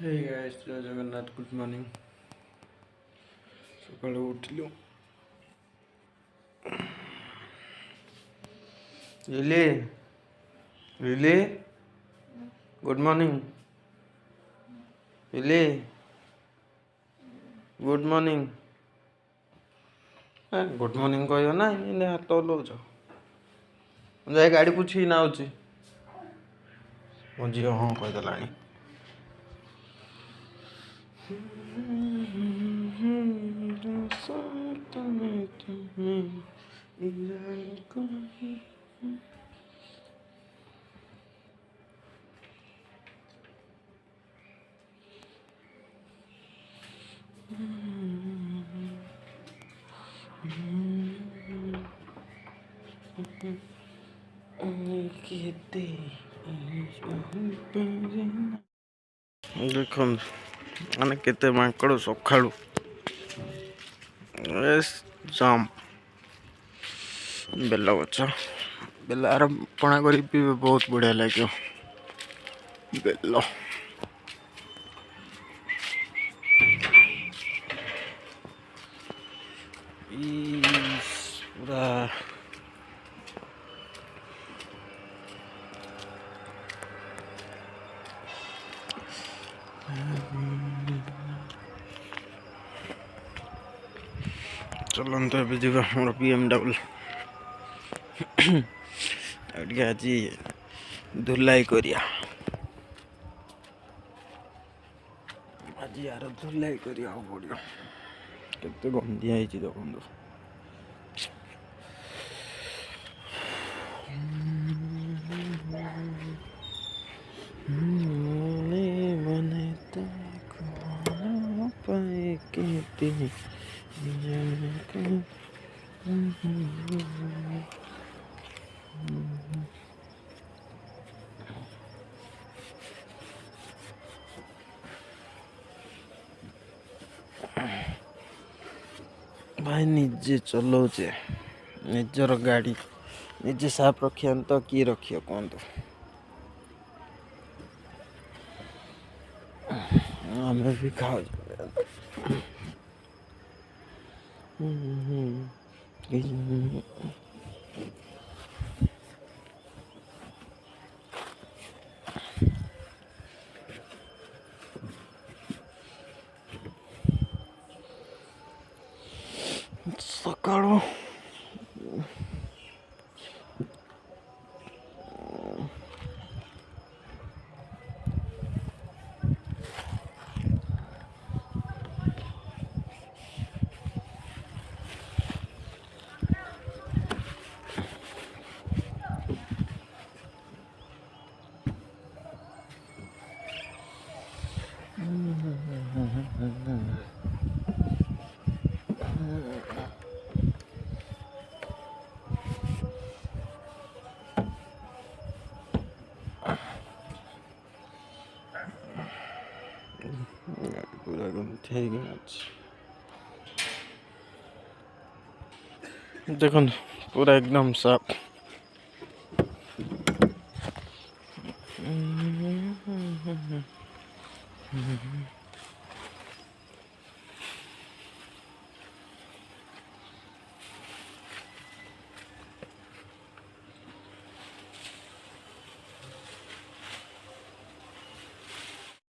हे guys जय Jagannath good morning सकाळु उठिलु Lily Lily good morning Lily good morning good morning कहो ना इन हाथ हलाउछ जाए गाड़ी पूछी ना आउची मो झील हाँ कहीदेला देखो मैंने केते माकड़ सकाळु जाम बेल गच बेलार पणा कर पीबे बहुत बढ़िया लगे बेल पूरा चलते अभी जी मोर BMW आज धुलाई करिया आज यार धुलाई करिया पड़ो केते गंदिया है देखो मने भाई निजे चलाऊे निजर गाड़ी निजे साफ रखिया तो किए रखिए कहतु आम भी खाओ सकाळो पूरा गंथे देखो पूरा एकदम साफ